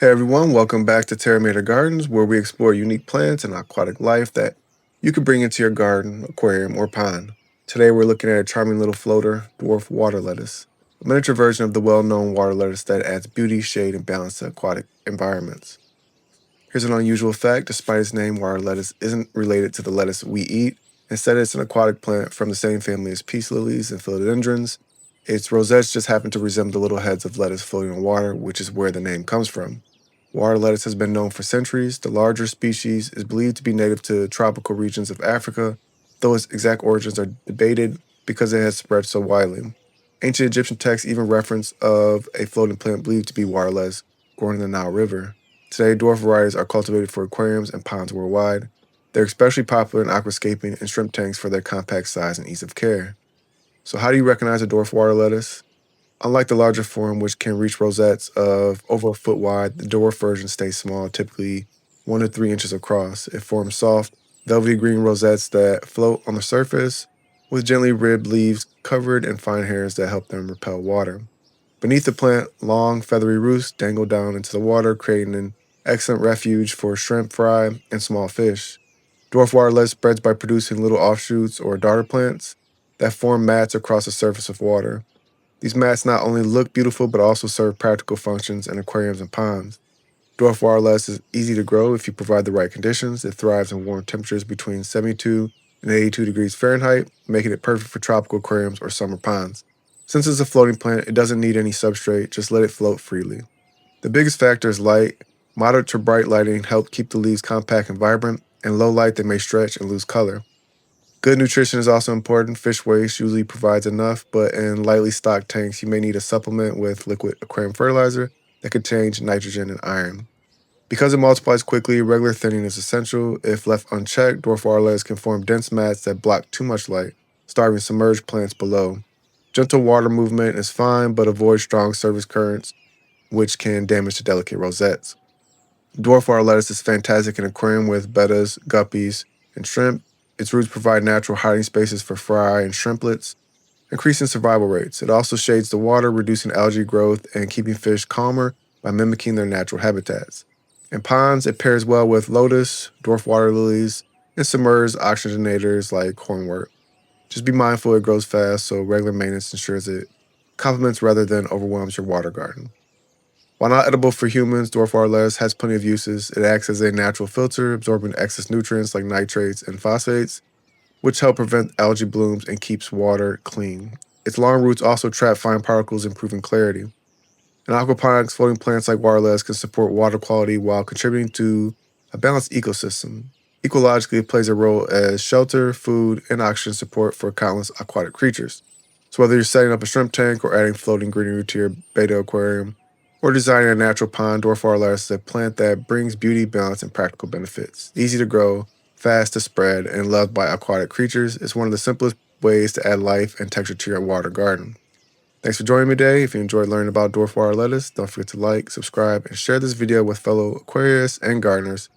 Hey everyone, welcome back to Terramator Gardens, where we explore unique plants and aquatic life that you can bring into your garden, aquarium, or pond. Today we're looking at a charming little floater, dwarf water lettuce, a miniature version of the well-known water lettuce that adds beauty, shade, and balance to aquatic environments. Here's an unusual fact: despite its name, water lettuce isn't related to the lettuce we eat. Instead, it's an aquatic plant from the same family as peace lilies and philodendrons. Its rosettes just happen to resemble the little heads of lettuce floating on water, which is where the name comes from. Water lettuce has been known for centuries. The larger species is believed to be native to tropical regions of Africa, though its exact origins are debated because it has spread so widely. Ancient Egyptian texts even reference of a floating plant believed to be water lettuce growing in the Nile River. Today, dwarf varieties are cultivated for aquariums and ponds worldwide. They're especially popular in aquascaping and shrimp tanks for their compact size and ease of care. So how do you recognize a dwarf water lettuce? Unlike the larger form, which can reach rosettes of over a foot wide, the dwarf version stays small, typically 1 to 3 inches across. It forms soft, velvety green rosettes that float on the surface, with gently ribbed leaves covered in fine hairs that help them repel water. Beneath the plant, long, feathery roots dangle down into the water, creating an excellent refuge for shrimp, fry, and small fish. Dwarf water lettuce spreads by producing little offshoots or daughter plants that form mats across the surface of water. These mats not only look beautiful but also serve practical functions in aquariums and ponds. Dwarf water lettuce is easy to grow if you provide the right conditions. It thrives in warm temperatures between 72 and 82 degrees Fahrenheit, making it perfect for tropical aquariums or summer ponds. Since it's a floating plant, it doesn't need any substrate, just let it float freely. The biggest factor is light. Moderate to bright lighting helps keep the leaves compact and vibrant. In low light, they may stretch and lose color. Good nutrition is also important. Fish waste usually provides enough, but in lightly stocked tanks, you may need a supplement with liquid aquarium fertilizer that contains nitrogen and iron. Because it multiplies quickly, regular thinning is essential. If left unchecked, dwarf water lettuce can form dense mats that block too much light, starving submerged plants below. Gentle water movement is fine, but avoid strong surface currents, which can damage the delicate rosettes. Dwarf water lettuce is fantastic in an aquarium with bettas, guppies, and shrimp. Its roots provide natural hiding spaces for fry and shrimplets, increasing survival rates. It also shades the water, reducing algae growth and keeping fish calmer by mimicking their natural habitats. In ponds, it pairs well with lotus, dwarf water lilies, and submerged oxygenators like hornwort. Just be mindful it grows fast, so regular maintenance ensures it complements rather than overwhelms your water garden. While not edible for humans, dwarf water lettuce has plenty of uses. It acts as a natural filter, absorbing excess nutrients like nitrates and phosphates, which help prevent algae blooms and keeps water clean. Its long roots also trap fine particles, improving clarity. In aquaponics, floating plants like water lettuce can support water quality while contributing to a balanced ecosystem. Ecologically, it plays a role as shelter, food, and oxygen support for countless aquatic creatures. So whether you're setting up a shrimp tank or adding floating greenery to your beta aquarium, or designing a natural pond, dwarf water lettuce is a plant that brings beauty, balance, and practical benefits. Easy to grow, fast to spread, and loved by aquatic creatures, it's one of the simplest ways to add life and texture to your water garden. Thanks for joining me today. If you enjoyed learning about dwarf water lettuce, don't forget to like, subscribe, and share this video with fellow aquarists and gardeners